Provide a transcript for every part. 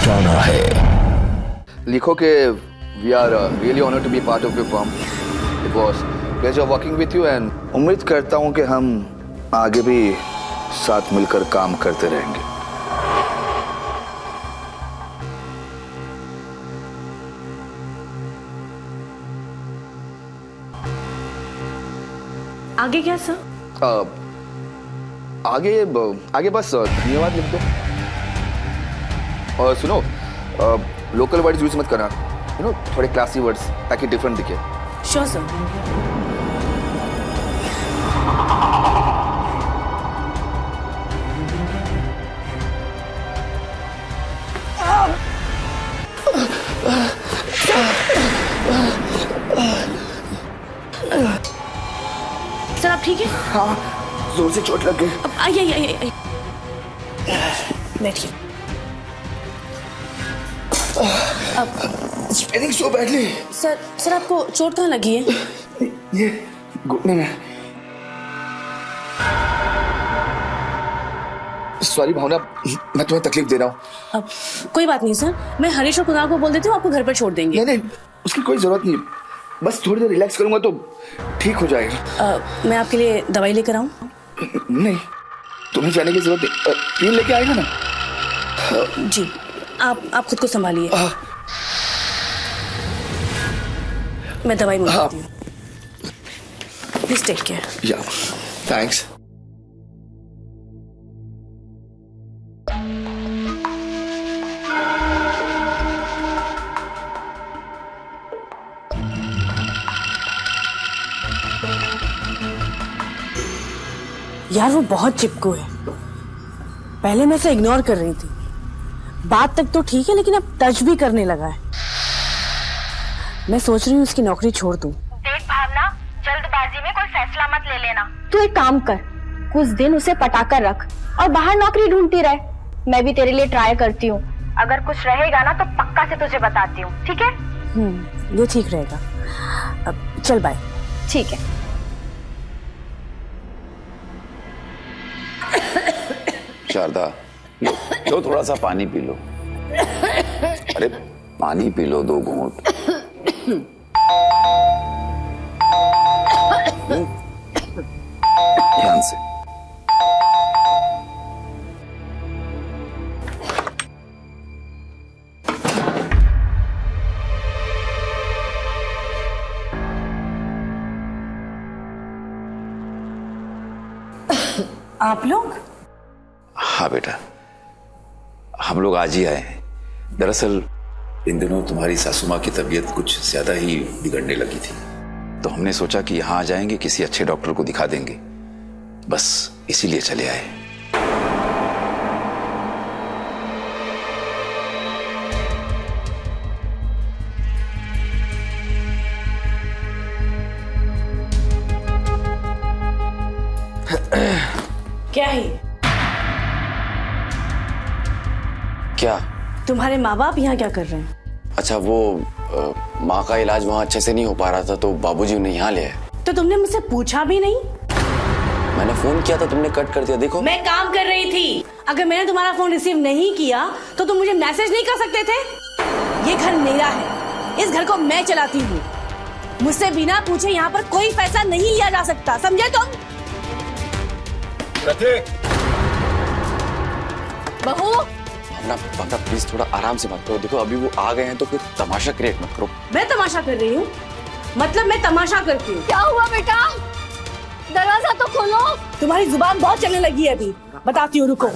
जाना है। लिखो कि we are really honoured to be part of your firm. It was pleasure working with you and उम्मीद करता हूं कि हम आगे भी साथ मिलकर काम करते रहेंगे। आगे क्या सर? आगे बस धन्यवाद लिख दो। और सुनो, लोकल वर्ड्स यूज मत करना, थोड़े क्लासी वर्ड्स, ताकि डिफरेंट दिखे। Sure sir. सर आप ठीक है? हाँ, जोर से चोट लग गई। अब आइए बैठिए। Spinning so badly। सर आपको चोट कहाँ लगी है? ये घुटने में। सॉरी भावना, मैं तुम्हें तकलीफ दे रहा हूँ। अब कोई बात नहीं सर, मैं हरीश और कुणाल को बोल देती हूँ, आपको घर पर छोड़ देंगे। नहीं, उसकी कोई जरूरत नहीं, बस थोड़ी देर रिलैक्स करूंगा तो ठीक हो जाएगा। मैं आपके लिए दवाई लेकर आऊँ? नहीं, तुम्हें जाने की जरूरत नहीं, पीन लेके आएगा ना। जी, आप खुद को संभालिए। मैं दवाई मंगाती हूँ। Please take care. Yeah, thanks. यार वो बहुत चिपकू है। पहले मैं इसे इग्नोर कर रही थी, बात तक तो ठीक है, लेकिन अब टच भी करने लगा है। मैं सोच रही हूँ उसकी नौकरी छोड़ दूँ। देख भावना, जल्दबाजी में कोई फैसला मत ले लेना। तू एक काम कर, कुछ दिन उसे पटाकर रख और बाहर नौकरी ढूंढती रहे। मैं भी तेरे लिए ट्राई करती हूँ। अगर कुछ रहेगा ना तो पक्का से तुझे बताती हूँ, ठीक है? ये ठीक रहेगा। अब चल बाय। ठीक है। शारदा, लो थोड़ा सा पानी पी लो। अरे पानी पी लो, 2 घूंट। ध्यान से। आप लोग? हाँ बेटा, हम लोग आज ही आए हैं। दरअसल इन दिनों तुम्हारी सासू माँ की तबीयत कुछ ज्यादा ही बिगड़ने लगी थी, तो हमने सोचा कि यहाँ आ जाएंगे, किसी अच्छे डॉक्टर को दिखा देंगे, बस इसीलिए चले आए। क्या है? क्या? तुम्हारे माँ बाप यहाँ क्या कर रहे हैं? अच्छा, वो माँ का इलाज वहाँ अच्छे से नहीं हो पा रहा था, तो बाबूजी उन्हें यहाँ ले आए। तो तुमने मुझसे पूछा भी नहीं? मैंने फोन किया था, तुमने कट कर दिया। देखो मैं काम कर रही थी। अगर मैंने तुम्हारा फोन रिसीव नहीं किया तो तुम मुझे मैसेज नहीं कर सकते थे? ये घर मेरा है, इस घर को मैं चलाती हूँ। मुझसे बिना पूछे यहाँ पर कोई पैसा नहीं लिया जा सकता, समझे तुम? बहू, भावना प्लीज थोड़ा आराम से बात करो। देखो अभी वो आ गए हैं, तो फिर तमाशा क्रिएट मत करो। मैं तमाशा कर रही हूँ? मतलब मैं तमाशा करती हूँ? क्या हुआ बेटा? दरवाजा तो खोलो। तुम्हारी जुबान बहुत चलने लगी है अभी, बताती हूँ, रुको।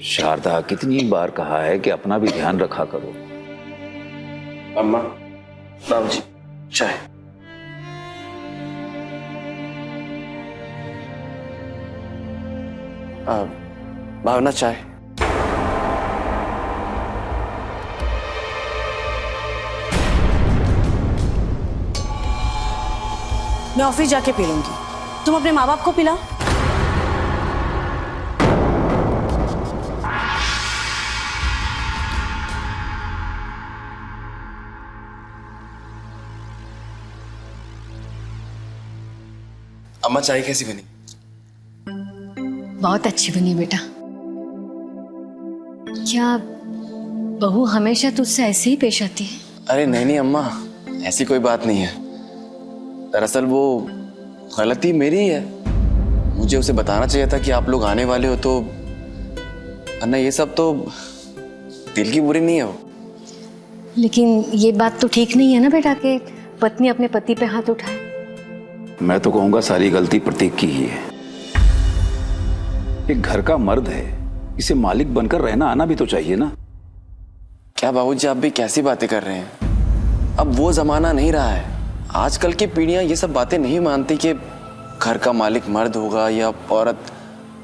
शारदा, कितनी बार कहा है कि अपना भी ध्यान रखा करो। अम्मा, बाबूजी, चाय। भावना चाय। मैं ऑफिस जाके पी लूंगी, तुम अपने माँ बाप को पिलाओ। अम्मा चाय कैसी बनी? बहुत अच्छी बनी बेटा। क्या बहू हमेशा तुझसे ऐसे ही पेश आती है? अरे नहीं नहीं अम्मा, ऐसी कोई बात नहीं है। दरअसल वो गलती मेरी ही है। मुझे उसे बताना चाहिए था कि आप लोग आने वाले हो, तो वरना ये सब तो दिल की बुरी नहीं है वो। लेकिन ये बात तो ठीक नहीं है ना बेटा कि पत्नी अपने पति पे हाथ उठाए। मैं तो कहूंगा सारी गलती प्रतीक की ही है। एक घर का मर्द है, इसे मालिक बनकर रहना आना भी तो चाहिए ना। क्या बाबूजी आप भी कैसी बातें कर रहे हैं? अब वो जमाना नहीं रहा है। आजकल की पीढ़ियां ये सब बातें नहीं मानती कि घर का मालिक मर्द होगा या औरत।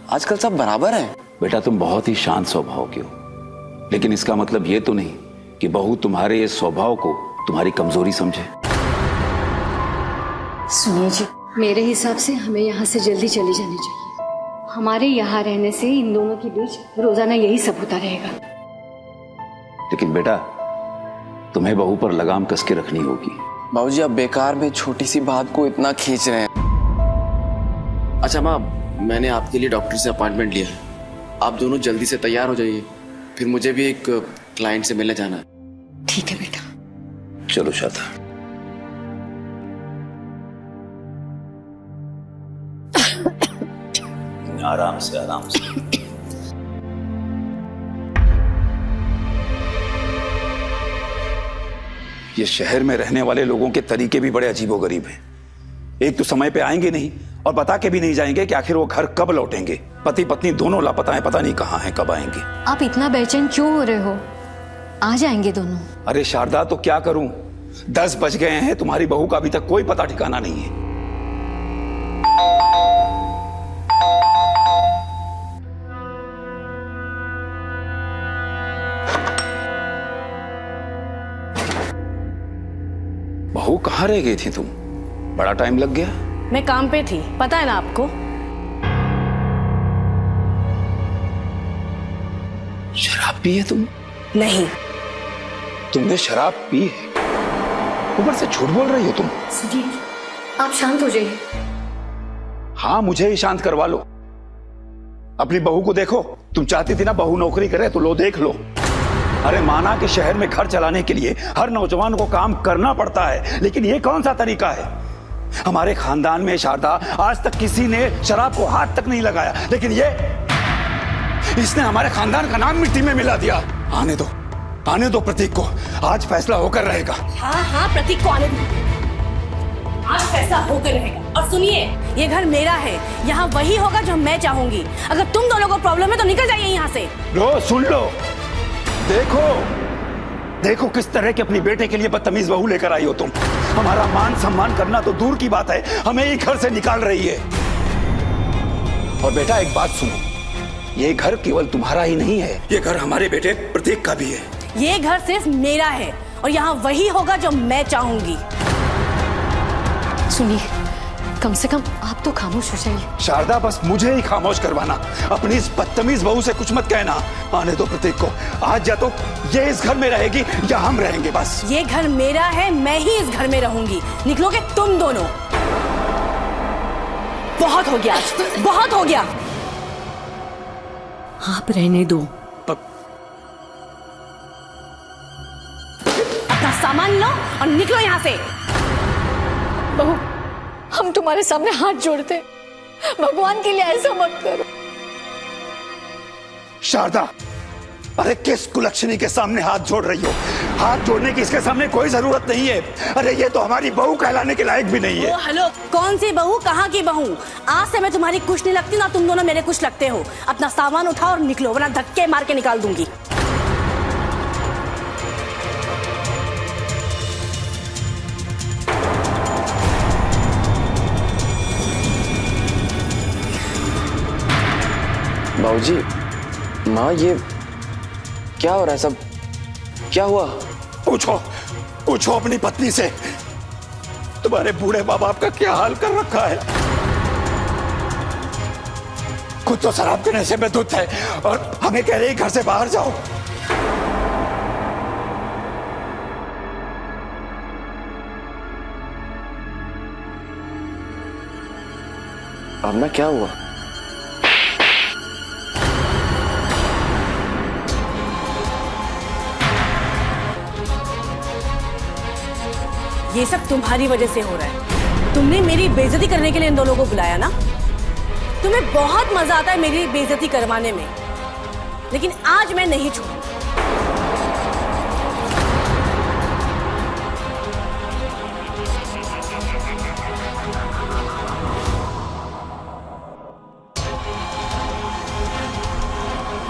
आजकल सब बराबर हैं। बेटा तुम बहुत ही शांत स्वभाव के हो, लेकिन इसका मतलब ये तो नहीं कि बहू तुम्हारे इस स्वभाव को तुम्हारी कमजोरी समझे। सुनिए जी, मेरे हिसाब से हमें यहाँ से जल्दी चली जानी चाहिए। हमारे यहाँ रहने से इन दोनों के बीच रोजाना यही सब होता रहेगा। लेकिन बेटा तुम्हें बहू पर लगाम कस के रखनी होगी। बाबूजी आप बेकार में छोटी सी बात को इतना खींच रहे हैं। अच्छा माँ, मैंने आपके लिए डॉक्टर से अपॉइंटमेंट लिया है। आप दोनों जल्दी से तैयार हो जाइए, फिर मुझे भी एक क्लाइंट से मिलने जाना है। ठीक है बेटा। चलो शादा। आराम से आराम से। ये शहर में रहने वाले लोगों के तरीके भी बड़े अजीबोगरीब हैं। एक तो समय पे आएंगे नहीं और बता के भी नहीं जाएंगे कि आखिर वो घर कब लौटेंगे। पति पत्नी दोनों लापता हैं, पता नहीं कहाँ हैं, कब आएंगे। आप इतना बेचैन क्यों हो रहे हो? आ जाएंगे दोनों। अरे शारदा तो क्या करूं, 10 बज गए हैं, तुम्हारी बहू का अभी तक कोई पता ठिकाना नहीं है। बहू कहाँ रह गई थी तुम? बड़ा टाइम लग गया। मैं काम पे थी, पता है ना आपको। शराब पी है तुम? नहीं। तुमने शराब पी है? ऊपर से झूठ बोल रही हो तुम। सुनिए, आप शांत हो जाइए। हाँ, मुझे ही शांत करवा लो। अपनी बहू को देखो। तुम चाहती थी ना बहू नौकरी करे, तो लो देख लो। अरे माना कि शहर में घर चलाने के लिए हर नौजवान को काम करना पड़ता है, लेकिन ये कौन सा तरीका है? हमारे खानदान में शारदा आज तक किसी ने शराब को हाथ तक नहीं लगाया, लेकिन इसने हमारे खानदान का नाम मिट्टी में मिला दिया। आने दो प्रतीक को, आज फैसला होकर रहेगा। हाँ प्रतीक को आने दो, आज फैसला होकर रहेगा। और सुनिए, ये घर मेरा है, यहाँ वही होगा जो मैं चाहूंगी। अगर तुम दोनों को प्रॉब्लम है तो निकल जाइए यहाँ से। लो सुन लो, देखो किस तरह के अपनी बेटे के लिए बदतमीज बहू लेकर आई हो तुम। हमारा मान सम्मान करना तो दूर की बात है, हमें ही घर से निकाल रही है। और बेटा एक बात सुनो, ये घर केवल तुम्हारा ही नहीं है, ये घर हमारे बेटे प्रतीक का भी है। ये घर सिर्फ मेरा है और यहाँ वही होगा जो मैं चाहूंगी। सुनिए, कम से कम आप तो खामोश हो जाइए। शारदा बस मुझे ही खामोश करवाना, अपनी इस बदतमीज बहू से कुछ मत कहना। आने दो प्रतीक को, आज या तो ये इस घर में रहेगी या हम रहेंगे। बस ये घर मेरा है, मैं ही इस घर में रहूंगी। निकलोगे तुम दोनों। बहुत हो गया आज, बहुत हो गया। आप रहने दो। अपना सामान लो और निकलो यहाँ से। बहू, हम तुम्हारे सामने हाथ जोड़ते, भगवान के लिए ऐसा मत करो। शारदा, अरे किस कुलक्षणी के सामने हाथ जोड़ रही हो? हाथ जोड़ने की इसके सामने कोई जरूरत नहीं है। अरे ये तो हमारी बहू कहलाने के लायक भी नहीं है। हेलो, कौन सी बहू, कहाँ की बहू? आज से मैं तुम्हारी कुछ नहीं लगती ना तुम दोनों मेरे कुछ लगते हो। अपना सामान उठाओ और निकलो, वरना धक्के मार के निकाल दूंगी। बाबूजी, माँ ये क्या हो रहा है सब? क्या हुआ? पूछो अपनी पत्नी से। तुम्हारे बूढ़े माँ बाप का क्या हाल कर रखा है। खुद तो शराब के नशे में धुत है और हमें कह रही घर से बाहर जाओ। भावना क्या हुआ? ये सब तुम्हारी वजह से हो रहा है। तुमने मेरी बेइज्जती करने के लिए इन दोनों को बुलाया ना। तुम्हें बहुत मजा आता है मेरी बेइज्जती करवाने में, लेकिन आज मैं नहीं छोड़ूंगी।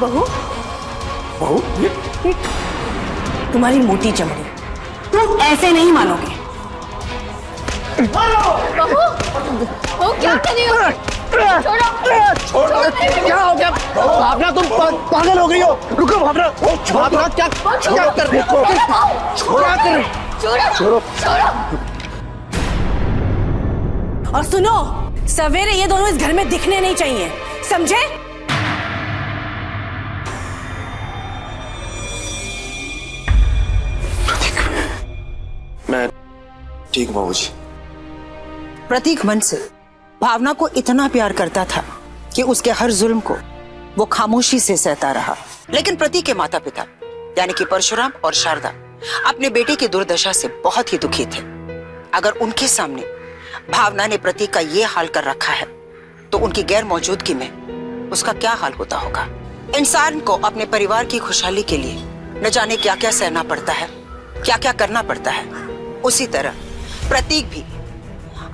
बहू, बहू, तुम्हारी मोटी चमड़ी, तुम ऐसे नहीं मानोगे। बहू, बहू क्या कर रही हो? छोड़ो। क्या हो गया भावना? तुम पागल हो गई हो? रुको भावना। भावना क्या कर रही हो? क्या कर रही हो? छोड़ो। और सुनो, सवेरे ये दोनों इस घर में दिखने नहीं चाहिए, समझे? मैं ठीक हूँ बाबूजी। प्रतीक मन से भावना को इतना प्यार करता था कि उसके हर जुल्म को वो खामोशी से सहता रहा। लेकिन प्रतीक के माता पिता यानी कि परशुराम और शारदा अपने बेटे की दुर्दशा से बहुत ही दुखी थे। अगर उनके सामने भावना ने प्रतीक का ये हाल कर रखा है तो उनकी गैर मौजूदगी में उसका क्या हाल होता होगा। इंसान को अपने परिवार की खुशहाली के लिए न जाने क्या क्या सहना पड़ता है, क्या क्या करना पड़ता है। उसी तरह प्रतीक भी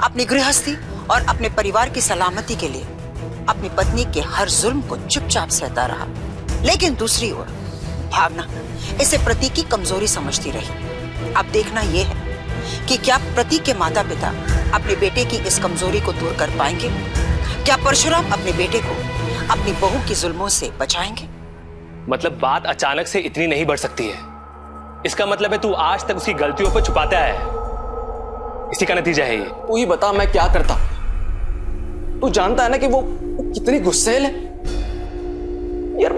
अपनी गृहस्थी और अपने परिवार की सलामती के लिए अपनी पत्नी के हर जुल्म को चुपचाप सहता रहा। लेकिन दूसरी ओर भावना इसे प्रतीक की कमजोरी समझती रही। अब देखना यह है कि क्या प्रतीक के माता पिता अपने बेटे की इस कमजोरी को दूर कर पाएंगे। क्या परशुराम अपने बेटे को अपनी बहू की जुल्मों से बचाएंगे। मतलब बात अचानक से इतनी नहीं बढ़ सकती है। इसका मतलब है तू आज तक उसकी गलतियों पर छुपाता है, इसी का नतीजा है ये। तू ही बता मैं क्या करता। तू जानता है ना कि वो कितनी गुस्सैल है। यार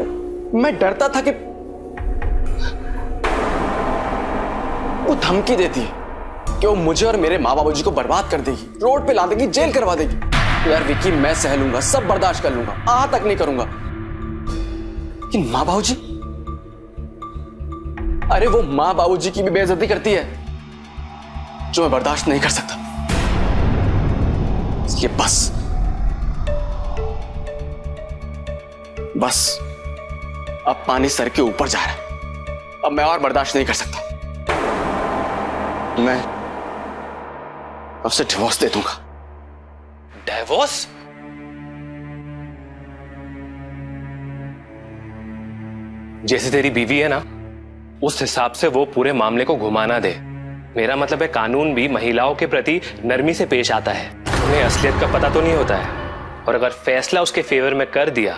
मैं डरता था कि वो धमकी देती है कि वो मुझे और मेरे माँ बाबूजी को बर्बाद कर देगी, रोड पे ला देगी, जेल करवा देगी। तो यार विक्की मैं सह लूंगा, सब बर्दाश्त कर लूंगा, आज तक नहीं करूंगा। कि माँ बाबूजी, अरे वो माँ बाबूजी की भी बेइज्जती करती है जो मैं बर्दाश्त नहीं कर सकता। इसलिए बस अब पानी सर के ऊपर जा रहा है। अब मैं और बर्दाश्त नहीं कर सकता। मैं अब से डिवोर्स दे दूंगा। डिवोर्स? जैसे तेरी बीवी है ना, उस हिसाब से वो पूरे मामले को घुमाना दे। मेरा मतलब है कानून भी महिलाओं के प्रति नरमी से पेश आता है। उन्हें असलियत का पता तो नहीं होता है, और अगर फैसला उसके फेवर में कर दिया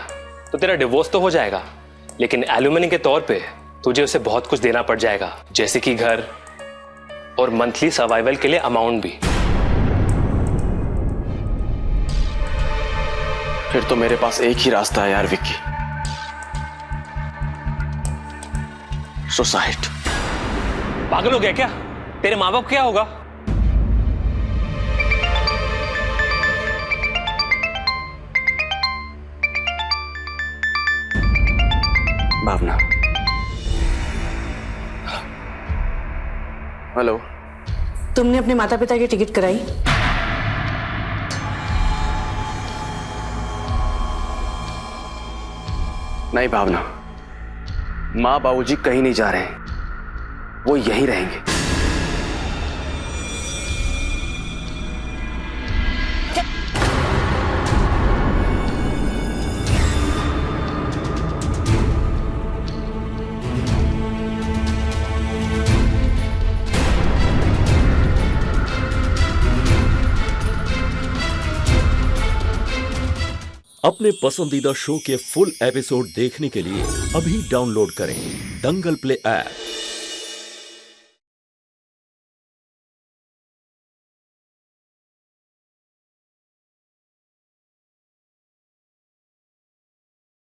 तो तेरा डिवोर्स तो हो जाएगा, लेकिन एल्यूमनी के तौर पे तुझे उसे बहुत कुछ देना पड़ जाएगा, जैसे कि घर और मंथली सर्वाइवल के लिए अमाउंट भी। फिर तो मेरे पास एक ही रास्ता है यार विक्की, सुसाइड। पागल हो गया क्या? तेरे माँ बाप क्या होगा? भावना, हेलो। तुमने अपने माता पिता की टिकट कराई? नहीं भावना, माँ बाबूजी कहीं नहीं जा रहे हैं, वो यहीं रहेंगे। अपने पसंदीदा शो के फुल एपिसोड देखने के लिए अभी डाउनलोड करें दंगल प्ले ऐप।